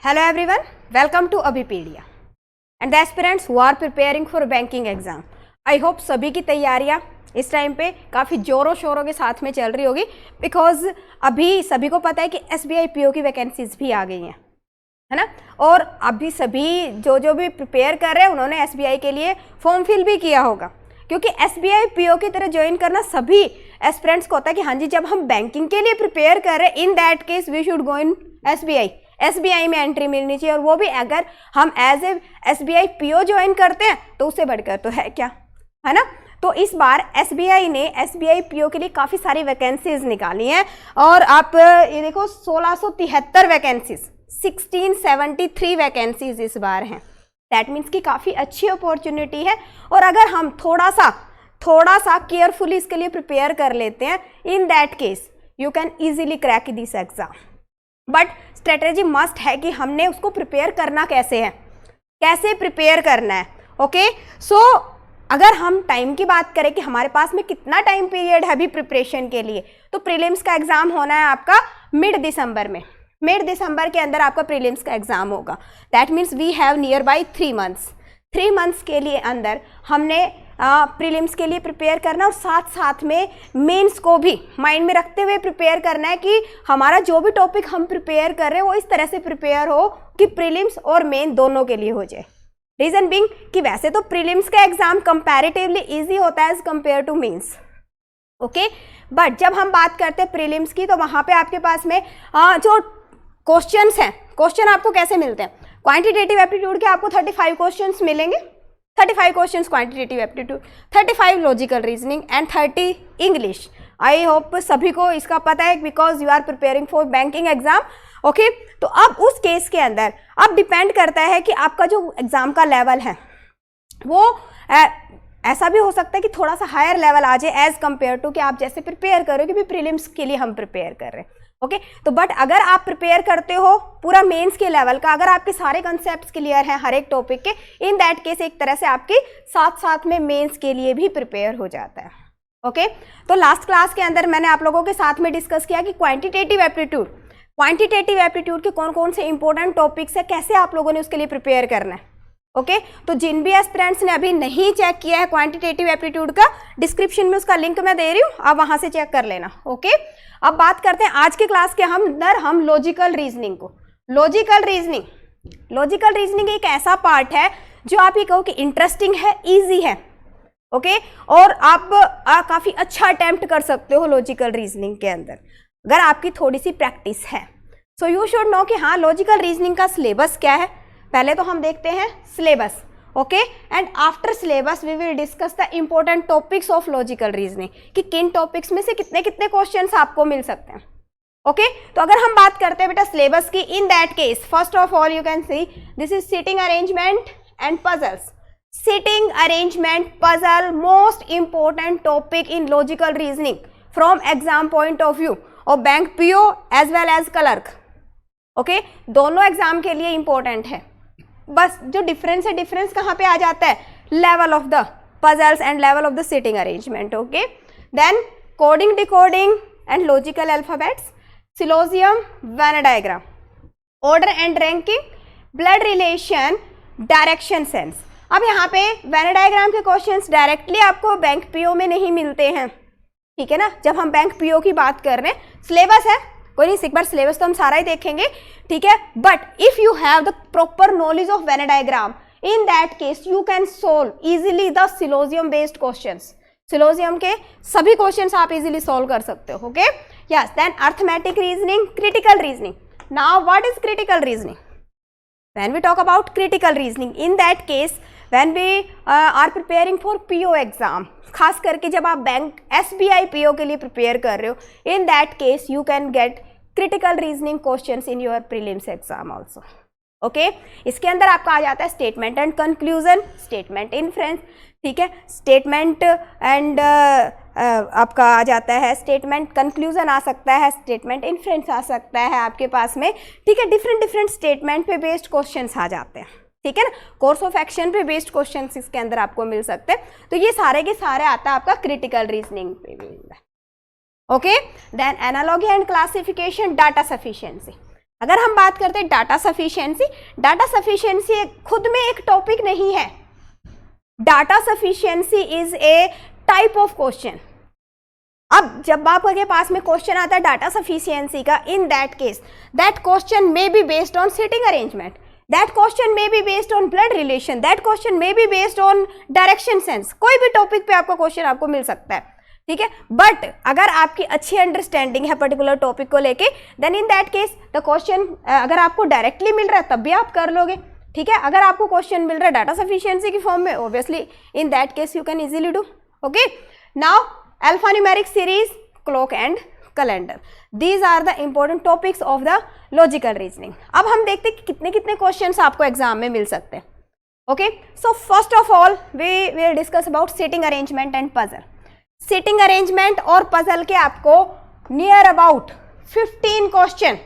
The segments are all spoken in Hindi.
Hello everyone, welcome to Abhipedia and the aspirants who are preparing for banking exam. I hope सभी की तैयारियां इस टाइम पे काफ़ी जोरों शोरों के साथ में चल रही होगी बिकॉज अभी सभी को पता है कि SBI PO की वैकेंसीज भी आ गई हैं, है ना। और अभी सभी जो भी प्रिपेयर कर रहे हैं उन्होंने SBI के लिए फॉर्म फिल भी किया होगा, क्योंकि SBI PO की तरह ज्वाइन करना सभी एस्पिरेंट्स को होता है कि हाँ जी, जब हम बैंकिंग के लिए प्रिपेयर कर रहे हैं in that case we should go in SBI में एंट्री मिलनी चाहिए, और वो भी अगर हम as a SBI PO join करते हैं तो उससे बढ़कर तो है क्या, है ना। तो इस बार SBI ने SBI PO के लिए काफ़ी सारी वैकेंसीज निकाली हैं और आप ये देखो 1673 वैकेंसीज, 1673 वैकेंसीज इस बार हैं। दैट मीन्स कि काफ़ी अच्छी अपॉर्चुनिटी है, और अगर हम थोड़ा सा केयरफुली इसके लिए प्रिपेयर कर लेते हैं in that case you can easily crack this exam. But strategy must है कि हमने उसको प्रिपेयर करना कैसे है, कैसे प्रिपेयर करना है। ओके सो अगर हम टाइम की बात करें कि हमारे पास में कितना टाइम पीरियड है अभी प्रिपरेशन के लिए, तो प्रीलिम्स का एग्जाम होना है आपका मिड दिसंबर में। मिड दिसंबर के अंदर आपका प्रीलिम्स का एग्जाम होगा। That means we have near by 3 months. 3 months के लिए अंदर हमने प्रीलिम्स के लिए प्रिपेयर करना, और साथ साथ में मेंस को भी माइंड में रखते हुए प्रिपेयर करना है कि हमारा जो भी टॉपिक हम प्रिपेयर कर रहे हैं वो इस तरह से प्रिपेयर हो कि प्रीलिम्स और मेन दोनों के लिए हो जाए। रीज़न बिंग कि वैसे तो प्रीलिम्स का एग्जाम कंपैरेटिवली इजी होता है as compare to mains, okay. But जब हम बात करते हैं प्रीलिम्स की तो वहाँ पे आपके पास में जो क्वेश्चंस हैं, क्वेश्चन आपको कैसे मिलते हैं, क्वांटिटेटिव एप्टीट्यूड के आपको 35 क्वेश्चंस मिलेंगे। 35 questions quantitative aptitude, 35 logical reasoning and 30 English. I hope सभी को इसका पता है because you are preparing for banking exam, okay. तो अब उस केस के अंदर अब डिपेंड करता है कि आपका जो एग्जाम का लेवल है वो ऐसा भी हो सकता है कि थोड़ा सा हायर लेवल आ जाए एज कंपेयर टू कि आप जैसे प्रिपेयर कर रहे हो कि भी प्रीलिम्स के लिए हम प्रिपेयर कर रहे हैं, ओके। तो बट अगर आप प्रिपेयर करते हो पूरा मेंस के लेवल का, अगर आपके सारे कंसेप्ट्स क्लियर हैं हर एक टॉपिक के, इन दैट केस एक तरह से आपके साथ साथ में मेंस के लिए भी प्रिपेयर हो जाता है, ओके। तो लास्ट क्लास के अंदर मैंने आप लोगों के साथ में डिस्कस किया कि क्वांटिटेटिव एप्टीट्यूड के कौन कौन से इंपॉर्टेंट टॉपिक्स है, कैसे आप लोगों ने उसके लिए प्रिपेयर करना है, ओके। तो जिन भी एस्पिरेंट्स ने अभी नहीं चेक किया है क्वांटिटेटिव एप्टीट्यूड का, डिस्क्रिप्शन में उसका लिंक मैं दे रही हूँ, आप वहाँ से चेक कर लेना, ओके। अब बात करते हैं आज की क्लास के हम लॉजिकल रीजनिंग को। लॉजिकल रीजनिंग एक ऐसा पार्ट है जो आप ये कहो कि इंटरेस्टिंग है, ईजी है, ओके। और आप काफ़ी अच्छा अटेम्प्ट कर सकते हो लॉजिकल रीजनिंग के अंदर अगर आपकी थोड़ी सी प्रैक्टिस है। सो यू शुड नो कि हाँ लॉजिकल रीजनिंग का सिलेबस क्या है। पहले तो हम देखते हैं syllabus, okay, and after syllabus we will discuss the important topics of logical reasoning कि किन टॉपिक्स में से कितने कितने क्वेश्चंस आपको मिल सकते हैं, ओके। तो अगर हम बात करते हैं बेटा सिलेबस की, in that case first of all you can see this is sitting arrangement and puzzles. Sitting arrangement puzzle most important topic in logical reasoning from exam point of view और bank PO as well as clerk, okay. दोनों एग्जाम के लिए इंपॉर्टेंट है। बस जो डिफरेंस है, डिफरेंस कहाँ पे आ जाता है, level of the puzzles and level of the sitting arrangement, okay. Then coding, decoding and logical alphabets, syllogism, Venn diagram, order and ranking, blood relation, direction sense. अब यहाँ पे वेन डायग्राम के क्वेश्चंस डायरेक्टली आपको बैंक PO में नहीं मिलते हैं, ठीक है ना। जब हम बैंक PO की बात कर रहे हैं, सिलेबस है कोई नहीं, एक बार सिलेबस तो हम सारा ही देखेंगे, ठीक है। But if you have the proper knowledge of Venn diagram in that case you can solve easily the syllogism based questions. Syllogism के सभी क्वेश्चंस आप इजीली सोल्व कर सकते हो, okay. Yes, then arithmetic reasoning, critical reasoning. Now what is critical reasoning? When we talk about critical reasoning, in that case when we are preparing for PO exam, खास करके जब आप बैंक SBI PO के लिए प्रिपेयर कर रहे हो, in that case you can get critical reasoning questions in your prelims exam also, okay। इसके अंदर आपका आ जाता है statement and conclusion, statement inference, ठीक है, स्टेटमेंट एंड आपका आ जाता है स्टेटमेंट कंक्लूजन आ सकता है, स्टेटमेंट इन्फ्रेंस आ सकता है आपके पास में, ठीक है। डिफरेंट स्टेटमेंट पे बेस्ड क्वेश्चंस आ जाते हैं, ठीक है ना। कोर्स ऑफ एक्शन पे बेस्ड क्वेश्चंस इसके अंदर आपको मिल सकते हैं। तो ये सारे के सारे आता है आपका क्रिटिकल रीजनिंग पे भी, okay. Then analogy and classification, data sufficiency. अगर हम बात करते हैं डाटा सफिशिएंसी खुद में एक टॉपिक नहीं है। Data sufficiency is a type of question. अब जब आपके पास में क्वेश्चन आता है डाटा सफिशिएंसी का, in that case that question may be based on seating arrangement, that question may be based on blood relation, that question may be based on direction sense. कोई भी टॉपिक पे आपको क्वेश्चन आपको मिल सकता है, ठीक है। बट अगर आपकी अच्छी अंडरस्टैंडिंग है पर्टिकुलर टॉपिक को लेके, then in that case the question अगर आपको डायरेक्टली मिल रहा है तब भी आप कर लोगे, ठीक है। अगर आपको क्वेश्चन मिल रहा है डाटा सफिशिएंसी की फॉर्म में, obviously in that case you can easily do. Okay, now alphanumeric series, clock and calendar, these are the important topics of the logical reasoning. अब हम देखते हैं कि कितने कितने क्वेश्चंस आपको एग्जाम में मिल सकते हैं। Okay, so first of all we will discuss about seating arrangement and puzzle. Seating arrangement और पजल के आपको near about 15 question,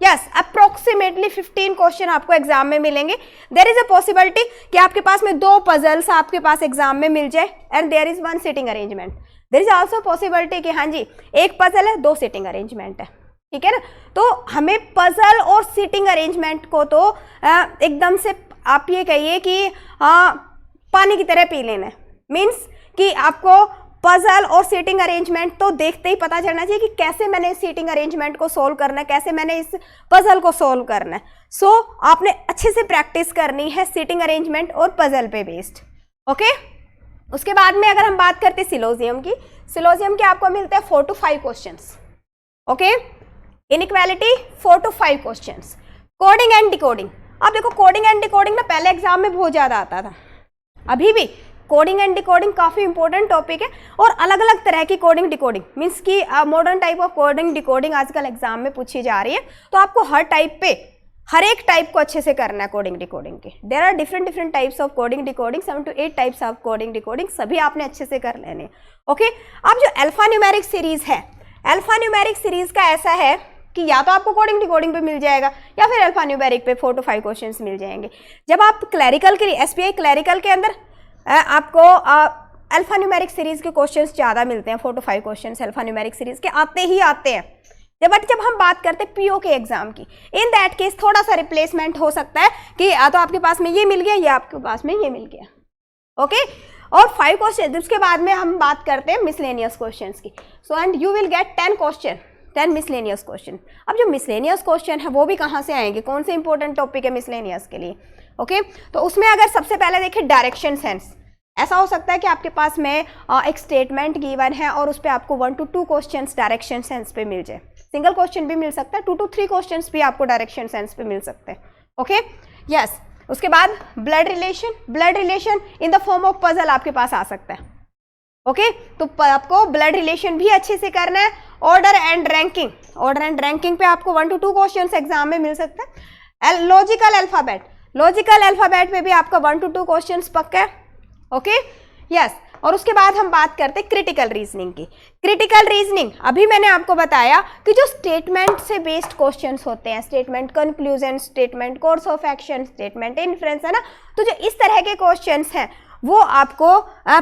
yes approximately 15 question आपको एग्जाम में मिलेंगे। देयर इज अ पॉसिबिलिटी कि आपके पास में 2 पजल्स आपके पास एग्जाम में मिल जाए and there is 1 seating arrangement. There is also possibility कि हाँ जी 1 पजल है 2 सीटिंग अरेंजमेंट है, ठीक है ना। तो हमें पजल और सीटिंग अरेंजमेंट को तो एकदम से आप ये कहिए कि पानी की तरह पी लेना है। मीन्स कि आपको पजल और सीटिंग अरेंजमेंट तो देखते ही पता चलना चाहिए कि कैसे मैंने इस सीटिंग अरेंजमेंट को सोल्व करना है, कैसे मैंने इस पजल को सोल्व करना है। सो आपने अच्छे से प्रैक्टिस करनी है सीटिंग अरेंजमेंट और पजल पे बेस्ड। ओके, उसके बाद में अगर हम बात करते हैं सिलोजियम की, सिलोजियम के आपको मिलते हैं 4 to 5 questions. Okay, inequality 4 to 5 questions. Coding and decoding, अब देखो कोडिंग एंड डिकोडिंग ना पहले एग्जाम में बहुत ज़्यादा आता था, अभी भी कोडिंग एंड डिकोडिंग काफ़ी इंपॉर्टेंट टॉपिक है। और अलग अलग तरह की कोडिंग डिकोडिंग मीन्स कि modern type of coding decoding आजकल एग्जाम में पूछी जा रही है, तो आपको हर टाइप पे हर एक टाइप को अच्छे से करना है कोडिंग डिकोडिंग के। There are different types of coding decoding, 7 to 8 types of coding decoding, सभी आपने अच्छे से कर लेने। ओके, अब जो अल्फान्यूमेरिक सीरीज है, अल्फान्यूमेरिक सीरीज का ऐसा है कि या तो आपको कोडिंग डिकोडिंग पे मिल जाएगा या फिर अल्फान्यूमेरिक पे 4 to 5 क्वेश्चंस मिल जाएंगे। जब आप क्लैरिकल के लिए एसबीआई क्लैरिकल के अंदर आपको अल्फान्यूमेरिक सीरीज के क्वेश्चंस ज़्यादा मिलते हैं, 4 to 5 क्वेश्चंस अल्फान्यूमेरिक सीरीज के आते हैं। बट जब हम बात करते हैं पीओ के एग्जाम की, इन दैट केस थोड़ा सा रिप्लेसमेंट हो सकता है कि या तो आपके पास में ये मिल गया या आपके पास में ये मिल गया। ओके, और 5 क्वेश्चन, उसके बाद में हम बात करते हैं मिसलेनियस क्वेश्चंस की। So and you will gate 10 question, 10 miscellaneous question. अब जो मिसलेनियस क्वेश्चन है वो भी कहाँ से आएंगे, कौन से इंपॉर्टेंट टॉपिक है मिसलेनियस के लिए। ओके, तो उसमें अगर सबसे पहले देखें डायरेक्शन सेंस, ऐसा हो सकता है कि आपके पास में एक स्टेटमेंट गिवन है और उस पर आपको 1 to 2 क्वेश्चंस डायरेक्शन सेंस पे मिल जाए। सिंगल क्वेश्चन भी मिल सकता है, 2 to 3 क्वेश्चंस भी आपको डायरेक्शन सेंस पे मिल सकते हैं। Okay, yes. उसके बाद blood relation, blood relation in the form of puzzle आपके पास आ सकता है। ओके, तो आपको ब्लड रिलेशन भी अच्छे से करना है। Order and ranking, order and ranking पे आपको 1 to 2 क्वेश्चंस एग्जाम में मिल सकता है। लॉजिकल अल्फाबेट, लॉजिकल अल्फाबेट पे भी आपका 1 to 2 क्वेश्चंस पक्का है। Okay, yes. और उसके बाद हम बात करते हैं क्रिटिकल रीजनिंग की। क्रिटिकल रीजनिंग अभी मैंने आपको बताया कि जो स्टेटमेंट से बेस्ड क्वेश्चंस होते हैं, statement conclusion, statement course of action, statement inference, है ना, तो जो इस तरह के क्वेश्चंस हैं वो आपको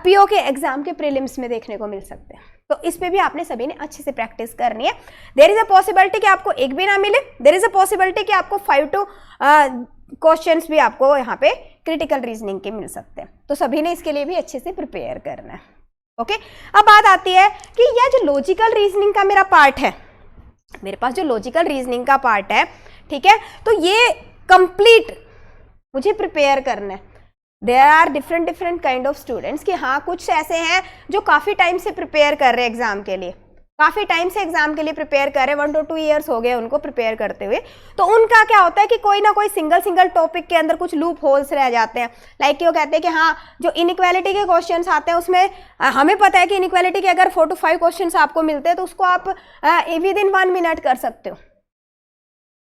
पीओ के एग्जाम के प्रीलिम्स में देखने को मिल सकते हैं। तो इस पे भी आपने सभी ने अच्छे से प्रैक्टिस करनी है। देयर इज अ पॉसिबिलिटी कि आपको एक भी ना मिले, देयर इज अ पॉसिबिलिटी कि आपको 5 to क्वेश्चंस भी आपको यहाँ पे क्रिटिकल रीजनिंग के मिल सकते हैं। तो सभी ने इसके लिए भी अच्छे से प्रिपेयर करना है। ओके, अब बात आती है कि यह जो लॉजिकल रीजनिंग का मेरा पार्ट है, मेरे पास जो लॉजिकल रीजनिंग का पार्ट है, ठीक है, तो ये कंप्लीट मुझे प्रिपेयर करना है। There are different kind of students कि हाँ कुछ ऐसे हैं जो काफ़ी टाइम से प्रिपेयर कर रहे हैं एग्जाम के लिए, काफ़ी टाइम से एग्जाम के लिए प्रिपेयर कर रहे हैं, 1 to 2 ईयर्स हो गए उनको प्रिपेयर करते हुए। तो उनका क्या होता है कि कोई ना कोई सिंगल टॉपिक के अंदर कुछ लूप होल्स रह जाते हैं। लाइक वो कहते हैं कि हाँ जो इनइक्वालिटी के क्वेश्चंस आते हैं उसमें हमें पता है कि इनइक्वालिटी के अगर 4 to 5 क्वेश्चंस आपको मिलते हैं तो उसको आप विदिन 1 मिनट कर सकते हो,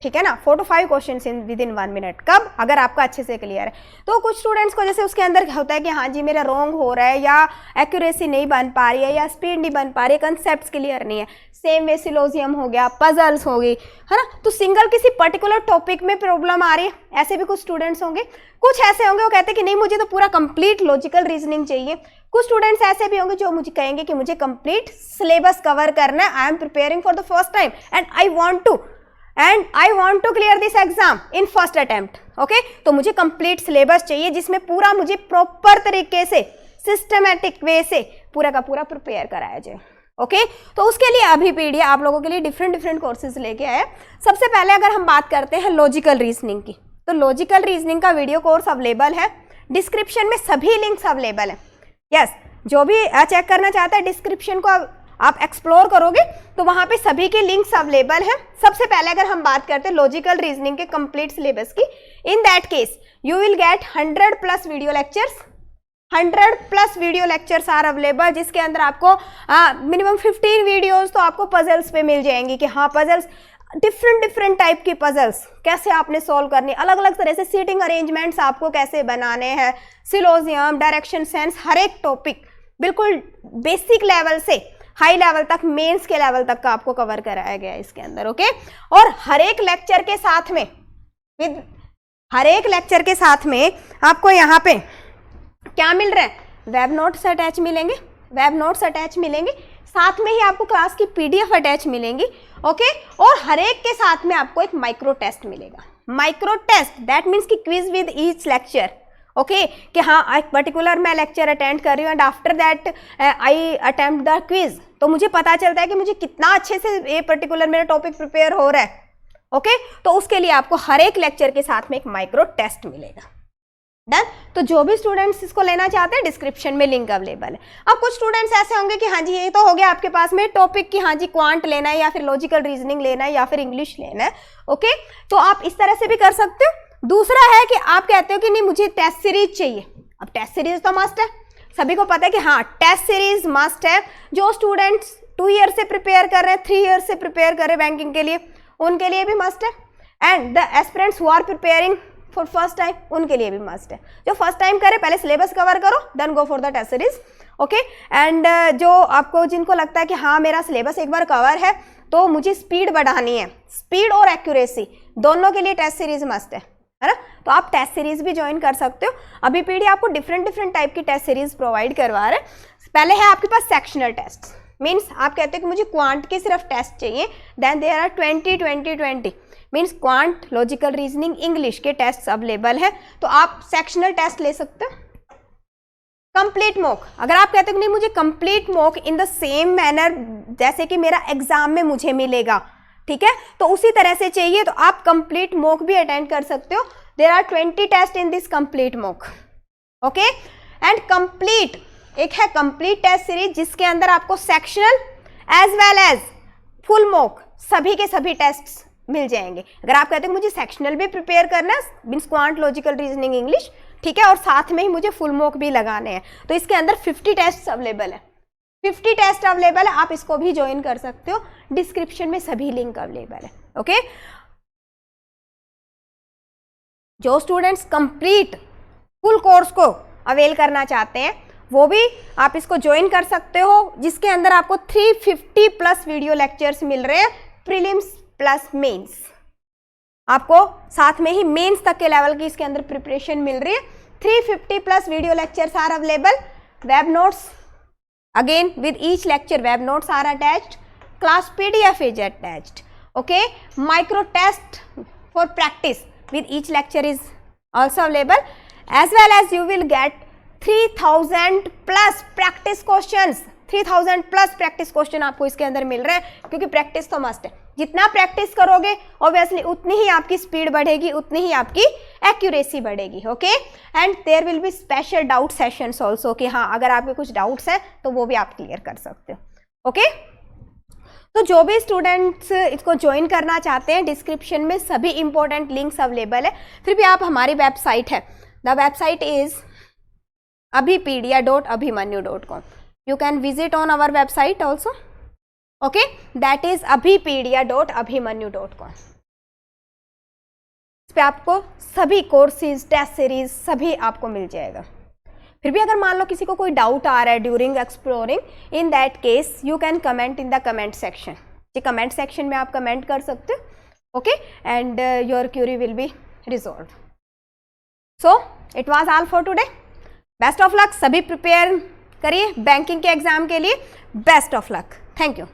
ठीक है ना। 4 to 5 questions in within 1 minute, कब, अगर आपका अच्छे से क्लियर है। तो कुछ स्टूडेंट्स को जैसे उसके अंदर होता है कि हाँ जी मेरा रॉन्ग हो रहा है, या एक्यूरेसी नहीं बन पा रही है, या स्पीड नहीं बन पा रही है, कंसेप्ट क्लियर नहीं है। सेम वे सिलोजियम हो गया, पजल्स हो गई, है ना। तो सिंगल किसी पर्टिकुलर टॉपिक में प्रॉब्लम आ रही है, ऐसे भी कुछ स्टूडेंट्स होंगे। कुछ ऐसे होंगे वो कहते हैं कि नहीं मुझे तो पूरा कंप्लीट लॉजिकल रीजनिंग चाहिए। कुछ स्टूडेंट्स ऐसे भी होंगे जो मुझे कहेंगे कि मुझे कंप्लीट सिलेबस कवर करना है, I am preparing for the first time and I want to and I want to clear this exam in first attempt. Okay, तो मुझे कंप्लीट सिलेबस चाहिए जिसमें पूरा मुझे प्रॉपर तरीके से सिस्टमेटिक वे से पूरा का पूरा प्रिपेयर कराया जाए। ओके, तो उसके लिए अभी पीडीएफ आप लोगों के लिए डिफरेंट कोर्सेज लेके आए। सबसे पहले अगर हम बात करते हैं लॉजिकल रीजनिंग की, तो लॉजिकल रीजनिंग का वीडियो कोर्स अवेलेबल है, डिस्क्रिप्शन में सभी लिंक्स अवेलेबल है। यस, जो भी चेक करना चाहता है डिस्क्रिप्शन को आप एक्सप्लोर करोगे तो वहाँ पे सभी के लिंक्स अवेलेबल हैं। सबसे पहले अगर हम बात करते हैं लॉजिकल रीजनिंग के कंप्लीट सिलेबस की, in that case you will get 100+ video lectures, 100+ video lectures are available, जिसके अंदर आपको मिनिमम 15 वीडियोस तो आपको पजल्स पे मिल जाएंगी कि हाँ पजल्स डिफरेंट टाइप की पजल्स कैसे आपने सॉल्व करनी, अलग अलग तरह से सीटिंग अरेंजमेंट्स आपको कैसे बनाने हैं, सिलोजियम, डायरेक्शन सेंस, हर एक टॉपिक बिल्कुल बेसिक लेवल से हाई लेवल तक, मेंस के लेवल तक का आपको कवर कराया गया है इसके अंदर। ओके, और हर एक लेक्चर के साथ में आपको यहाँ पे क्या मिल रहा है, वेब नोट्स अटैच मिलेंगे, साथ में ही आपको क्लास की पीडीएफ अटैच मिलेंगी। ओके, और हर एक के साथ में आपको एक माइक्रो टेस्ट मिलेगा। माइक्रो टेस्ट दैट मीन्स कि quiz with each lecture. Okay, कि हाँ एक पर्टिकुलर मैं लेक्चर अटेंड कर रही हूँ and after that I attempt the quiz, तो मुझे पता चलता है कि मुझे कितना अच्छे से ये पर्टिकुलर मेरा टॉपिक प्रिपेयर हो रहा है। ओके, तो उसके लिए आपको हर एक लेक्चर के साथ में एक माइक्रो टेस्ट मिलेगा। डन, तो जो भी स्टूडेंट्स इसको लेना चाहते हैं डिस्क्रिप्शन में लिंक अवेलेबल है। अब कुछ स्टूडेंट्स ऐसे होंगे कि हाँ जी ये तो हो गया आपके पास में टॉपिक कि हाँ जी क्वांट लेना है या फिर लॉजिकल रीजनिंग लेना है या फिर इंग्लिश लेना है। ओके, तो आप इस तरह से भी कर सकते हो। दूसरा है कि आप कहते हो कि नहीं मुझे टेस्ट सीरीज चाहिए। अब टेस्ट सीरीज तो मस्ट है, सभी को पता है कि हाँ टेस्ट सीरीज मस्ट है। जो स्टूडेंट्स 2 ईयर से प्रिपेयर कर रहे हैं, 3 ईयर से प्रिपेयर कर रहे हैं बैंकिंग के लिए, उनके लिए भी मस्ट है। And the aspirants who are preparing for first time, उनके लिए भी मस्ट है। जो फर्स्ट टाइम करे पहले सिलेबस कवर करो, then go for the test series. Okay, and जो आपको जिनको लगता है कि हाँ मेरा सिलेबस एक बार कवर है तो मुझे स्पीड बढ़ानी है, स्पीड और एक्यूरेसी दोनों के लिए टेस्ट सीरीज मस्ट है ना, तो आप टेस्ट सीरीज भी ज्वाइन कर सकते हो। अभी पीडीएफ आपको डिफरेंट टाइप की टेस्ट सीरीज प्रोवाइड करवा रहे हैं। पहले है आपके पास सेक्शनल टेस्ट, मीन्स आप कहते हो कि मुझे क्वांट के सिर्फ टेस्ट चाहिए, then there are 20 means quant, logical reasoning, English के टेस्ट अवेलेबल है, तो आप सेक्शनल टेस्ट ले सकते हो। कंप्लीट मॉक, अगर आप कहते हो कि नहीं मुझे complete mock in the same manner जैसे कि मेरा एग्जाम में मुझे मिलेगा, ठीक है, तो उसी तरह से चाहिए तो आप कंप्लीट मॉक भी अटेंड कर सकते हो। There are 20 test in this complete mock. Okay, and complete एक है कंप्लीट टेस्ट सीरीज जिसके अंदर आपको sectional as well as full mock सभी के सभी टेस्ट मिल जाएंगे। अगर आप कहते हैं मुझे सेक्शनल भी प्रिपेयर करना है, means quant, logical reasoning, English, ठीक है, और साथ में ही मुझे फुल मॉक भी लगाने हैं, तो इसके अंदर 50 टेस्ट अवेलेबल है। 50 टेस्ट अवेलेबल है, आप इसको भी ज्वाइन कर सकते हो। डिस्क्रिप्शन में सभी लिंक अवेलेबल है। ओके, जो स्टूडेंट्स कंप्लीट फुल कोर्स को अवेल करना चाहते हैं वो भी आप इसको ज्वाइन कर सकते हो, जिसके अंदर आपको 350+ वीडियो लेक्चर्स मिल रहे हैं, प्रीलिम्स प्लस मेंस। आपको साथ में ही मेंस तक के लेवल की इसके अंदर प्रिपरेशन मिल रही है। 350+ video lectures are available, web notes again with each lecture web notes are attached, class PDF is attached. Okay, micro test for practice with each lecture is also available, as well as you will get 3000+ practice questions। 3000+ practice question आपको इसके अंदर मिल रहे हैं, क्योंकि प्रैक्टिस तो मस्ट है। जितना प्रैक्टिस करोगे ऑब्वियसली उतनी ही आपकी स्पीड बढ़ेगी, उतनी ही आपकी एक्यूरेसी बढ़ेगी। Okay, and there will be special doubt sessions also, कि हाँ अगर आपके कुछ डाउट्स हैं तो वो भी आप क्लियर कर सकते हो। ओके, तो जो भी स्टूडेंट्स इसको ज्वाइन करना चाहते हैं डिस्क्रिप्शन में सभी इंपॉर्टेंट लिंक्स अवेलेबल है। फिर भी आप हमारी वेबसाइट है, the website is abhipedia.abhimanyu.com। You can visit on our website also. Okay, that is abhipedia.abhimanyu.com। इस पे आपको सभी कोर्सेज, टेस्ट सीरीज सभी आपको मिल जाएगा। फिर भी अगर मान लो किसी को कोई डाउट आ रहा है during exploring, in that case you can comment in the comment section. जी, कमेंट सेक्शन में आप कमेंट कर सकते हो। Okay, and your query will be resolve. So it was all for today. Best of luck, सभी प्रिपेयर करिए बैंकिंग के एग्जाम के लिए। Best of luck, thank you.